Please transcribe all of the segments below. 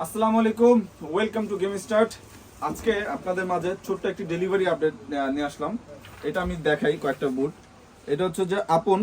আসসালামু আলাইকুম, welcome to game start. আজকে আপনাদের মাঝে ছোট্ট একটি ডেলিভারি আপডেট নিয়ে আসলাম। এটা আমি দেখাই কয়েকটা বুট। এটা হচ্ছে যে আপন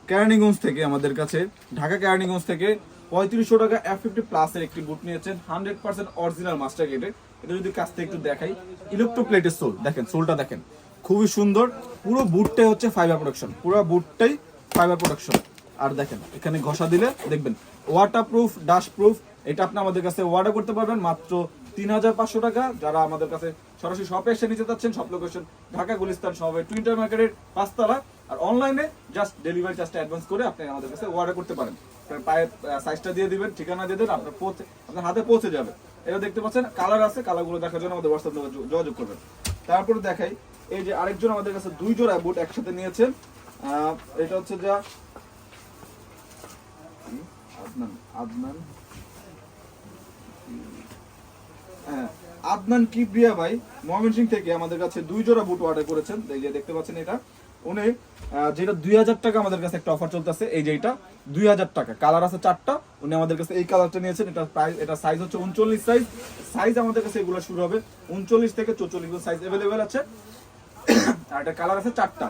কেরানীগঞ্জ থেকে আমাদের কাছে, ঢাকা কেরানীগঞ্জ থেকে 3500 টাকা F50 প্লাসের একটি বুট নিয়েছেন, 100% অরিজিনাল মাস্টার গেটের। এটা যদি কাছ থেকে একটু দেখাই, ইলেকট্রোপ্লেটের সোল দেখেন, সোলটা দেখেন খুবই সুন্দর। পুরো বুটটাই হচ্ছে ফাইবার প্রোডাকশন, পুরো বুটটাই ফাইবার প্রোডাকশন। আর দেখেন এখানে ঘষা দিলে দেখবেন ওয়াটারপ্রুফ, ডাস্ট প্রুফ। এটা আপনি আমাদের কাছে অর্ডার করতে পারবেন মাত্র 3500 টাকা। যারা আমাদের কাছে সরাসরি শপে এসে নিতে চাচ্ছেন, সব লোকেশন ঢাকা গুলিস্তান শপে টুইন্টার মার্কেটের 5 তলা। আর অনলাইনে জাস্ট ডেলিভারি চার্জটা অ্যাডভান্স করে আপনি আমাদের কাছে অর্ডার করতে পারেন। আপনার পায়ের সাইজটা দিয়ে দিবেন, ঠিকানা দিয়ে দেবেন, আপনার হাতে পৌঁছে যাবে। এটা দেখতে পাচ্ছেন কালার আছে, কালারগুলো দেখার জন্য আমাদের হোয়াটসঅ্যাপ যোগাযোগ করবেন। তারপরে দেখাই, এই যে আরেকজন আমাদের কাছে 2 জোড়া বুট একসাথে নিয়েছেন। এটা হচ্ছে যা আদনান কিবরিয়া ভাই ময়মনসিংহ থেকে আমাদের কাছে 2 জোড়া বুট অর্ডার করেছেন। এই যে দেখতে পাচ্ছেন এটা উনি যেটা 2000 টাকা আমাদের কাছে একটা অফার চলতেছে। এই যে এটা 2000 টাকা, কালার আছে 4টা। উনি আমাদের কাছে এই কালারটা নিয়েছেন। এটা প্রাইস, এটা সাইজ হচ্ছে 39 সাইজ। সাইজ আমাদের কাছে এগুলো শুরু হবে 39 থেকে 44 সাইজ अवेलेबल আছে। আর এটা কালার আছে 4টা।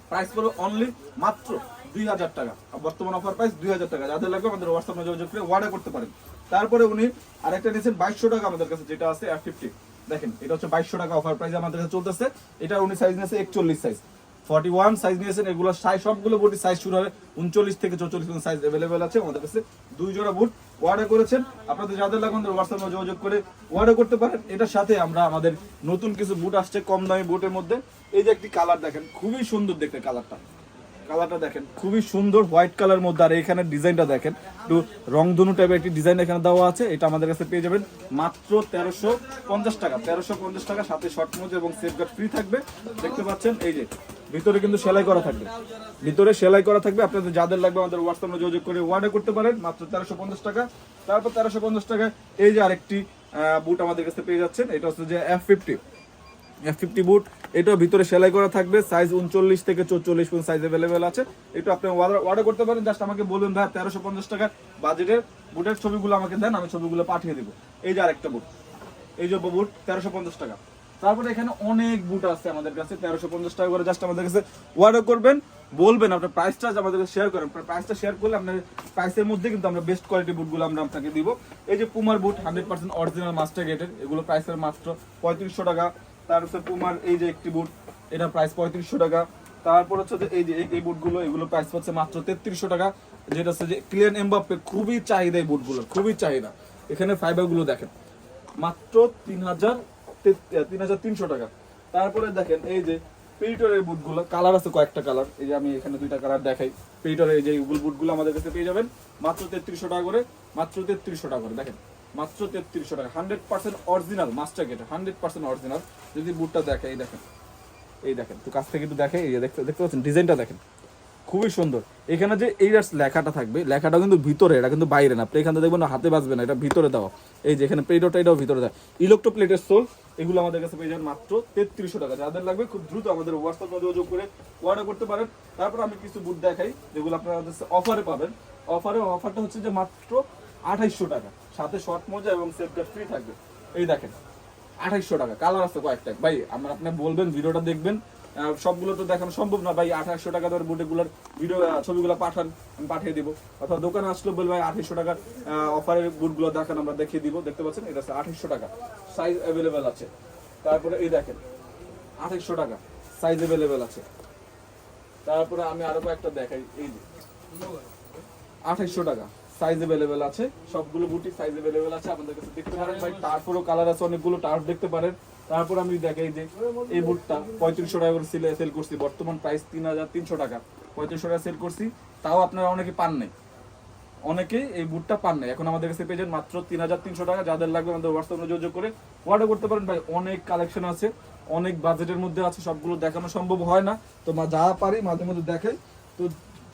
প্রাইস পড়বে অনলি মাত্র 2000 টাকা। বর্তমান অফার প্রাইস 2000 টাকা। যাদের লাগবে আমাদের হোয়াটসঅ্যাপে যোগাযোগ করে অর্ডার করতে পারেন। তারপরে উনি আরেকটা নিয়েছেন 2200 টাকা আমাদের কাছে, যেটা আছে F50। দেখেন এটা হচ্ছে 2200 টাকা অফার প্রাইস আমাদের কাছে চলতেছে। এটা উনি সাইজ নিয়েছে 41 সাইজ, 41 সাইজ নিয়েছেন। এগুলো সাইজ সবগুলো বুটের সাইজ শুরু হবে 39 থেকে 44 পর্যন্ত সাইজ अवेलेबल আছে আমাদের কাছে। 2 জোড়া বুট অর্ডার করেছেন। আপনাদের যাদের লাগবে আমাদের হোয়াটসঅ্যাপে যোগাযোগ করে অর্ডার করতে পারেন। এটার সাথে আমরা আমাদের নতুন কিছু বুট আসছে কম দামি বুটের মধ্যে। এই যে একটি কালার দেখেন, খুবই সুন্দর দেখতে কালারটা দেখেন, খুবই সুন্দর হোয়াইট কালার মধ্যে। আর এখানে ডিজাইনটা দেখেন, একটু রংধনু টাইপের একটি ডিজাইন এখানে দেওয়া আছে। এটা আমাদের কাছে পেয়ে যাবেন মাত্র 1350 টাকা। 1350 টাকা, সাথে শর্ট মোজা এবং সেফগার্ড ফ্রি থাকবে। দেখতে পাচ্ছেন এই যে ভিতরে কিন্তু সেলাই করা থাকবে, ভিতরে সেলাই করা থাকবে। আপনাদের যাদের লাগবে আমাদের হোয়াটসঅ্যাপে যোগাযোগ করে অর্ডার করতে পারেন মাত্র 1350 টাকা। তারপর 1350 টাকা এই যে আরেকটি বুট আমাদের কাছে পেয়ে যাচ্ছেন। এটা হচ্ছে যে F50 বুট। এটা ভিতরে সেলাই করা থাকবে। সাইজ 39 থেকে 44 পর্যন্ত সাইজ अवेलेबल আছে। এটা আপনি অর্ডার করতে পারেন। জাস্ট আমাকে বলবেন ভাই 1350 টাকা বাজেটের বুটের ছবিগুলো আমাকে দেন, আমি ছবিগুলো পাঠিয়ে দিব। এই যে আরেকটা বুট, এই যে বুট 1350 টাকা। তারপরে এখানে অনেক বুট আছে আমাদের কাছে 1350 টাকা করে। জাস্ট আমাদের কাছে অর্ডার করবেন, বলবেন আপনার প্রাইসটা আমাদের কাছে শেয়ার করেন। প্রাইসটা শেয়ার করলে আপনার প্রাইসের মধ্যে কিন্তু আমরা বেস্ট কোয়ালিটি বুটগুলো আমরা আপনাকে দিব। এই যে পুমার বুট 100% অরিজিনাল মাস্টার গেটের, এগুলো প্রাইসের মাত্র 3500 টাকা। তারপর পুমার এই যে একটি বুট, এটা প্রাইস 3500 টাকা। তারপর হচ্ছে যে এই যে এই বুটগুলো, এগুলো প্রাইস হচ্ছে মাত্র 3300 টাকা। যেটা হচ্ছে যে ক্লিয়ান এমবাপ্পে, খুবই চাহিদা এই বুটগুলো, খুবই চাহিদা। এখানে ফাইবারগুলো দেখেন মাত্র 3300 টাকা। তারপরে দেখেন এই যে পেইটরের বুটগুলো, কালার আছে কয়েকটা কালার। এই যে আমি এখানে 2টা কালার দেখাই। পেইটরের এই যে বুটগুলো আমাদের কাছে পেয়ে যাবেন মাত্র 3300 টাকা করে, মাত্র 3300 টাকা করে। দেখেন মাত্র 3300 টাকা, 100% অরিজিনাল মাস্টার গেট, 100% অরিজিনাল। যদি বুটটা দেখে, এই দেখেন, এই দেখেন একটু কাছ থেকে একটু দেখে, এই যে দেখতে পাচ্ছেন ডিজাইনটা দেখেন, খুবই সুন্দর। এখানে যে এই লেখাটা থাকবে, লেখাটা কিন্তু ভিতরে, এটা কিন্তু বাইরে না। আপনি এখানে দেখবেন না, হাতে বাজবে না, এটা ভিতরে দেওয়া। এই যে এখানে প্লেটটা, এটাও ভিতরে দেওয়া। ইলেকট্রোপ্লেটের সোল, এগুলো আমাদের কাছে পেয়ে যাবেন মাত্র 3300 টাকা। যাদের লাগবে খুব দ্রুত আমাদের হোয়াটসঅ্যাপে যোগাযোগ করে অর্ডার করতে পারেন। তারপর আমি কিছু বুট দেখাই যেগুলো আপনারা অফারে পাবেন। অফারটা হচ্ছে যে মাত্র 2800 টাকা, সাথে শর্ট মোজা এবং সেফগার্ড ফ্রি থাকবে। এই দেখেন 2800 টাকা, কালার আছে কয়েকটা। ভাই আপনি বলবেন, ভিডিওটা দেখবেন, সবগুলো তো দেখানো সম্ভব না ভাই। 2800 টাকা ধরে বুটেগুলোর ভিডিও ছবিগুলো পাঠান, আমি পাঠিয়ে দিব। অথবা দোকানে আসলে বলবে ভাই 2800 টাকা অফারের বুটগুলো দেখান, আমরা দেখিয়ে দিব। দেখতে পাচ্ছেন এটা 2800 টাকা, সাইজ अवेलेबल আছে। তারপরে এই দেখেন 2800 টাকা, সাইজ अवेलेबल আছে। তারপরে আমি আরো কয়েকটা দেখাই। এই যে 2800 টাকা, সাইজ अवेलेबल আছে। সবগুলো বুটই সাইজ अवेलेबल আছে, আপনাদের কাছে দেখতে পারেন ভাই। তারপরেও কালার আছে অনেকগুলো, টার্ফ দেখতে পারেন। তারপর আমি দেখাই যে এই বুটটা 3500 টাকা করে সেল করছি। বর্তমান প্রাইস 3300 টাকা, 3500 টাকা সেল করছি। তাও আপনারা অনেকে পান নাই, অনেকেই এই বুটটা পান নাই। এখন আমাদের কাছে পেয়ে যান মাত্র 3300 টাকা। যাদের লাগবে আমাদের হোয়াটসঅ্যাপে যোগাযোগ করে অর্ডার করতে পারেন ভাই। অনেক কালেকশন আছে, অনেক বাজেটের মধ্যে আছে, সবগুলো দেখানো সম্ভব হয় না। তো যা পারি মাঝে মধ্যে দেখাই। তো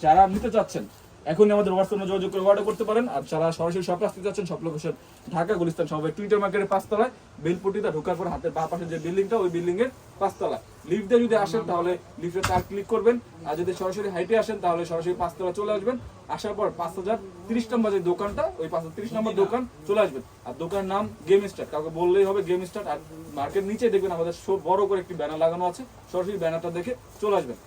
যারা নিতে চাচ্ছেন এখনই আমাদের হোয়াটসঅ্যাপে যোগাযোগ করে অর্ডার করতে পারেন। আর যারা সরাসরি শপে আসতে যাচ্ছেন, সব লোকেশন ঢাকা গুলিস্তান সবাই টুইটার মার্কেটের 5 তলায় বেলপট্টিতে ঢোকার পর হাতের বাঁ পাশে যে বিল্ডিংটা, ওই বিল্ডিং এর 5 তলায় লিফট দিয়ে যদি আসেন তাহলে লিফটে তার ক্লিক করবেন, আর যদি সরাসরি হাইটে আসেন তাহলে সরাসরি 5 তলায় চলে আসবেন। আসার পর 5030 নম্বর যে দোকানটা, ওই 5030 নম্বর দোকান চলে আসবেন। আর দোকানের নাম গেম স্টার্ট, কাউকে বললেই হবে গেম স্টার্ট। আর মার্কেট নিচে দেখবেন আমাদের বড় করে একটি ব্যানার লাগানো আছে, সরাসরি ব্যানারটা দেখে চলে আসবেন।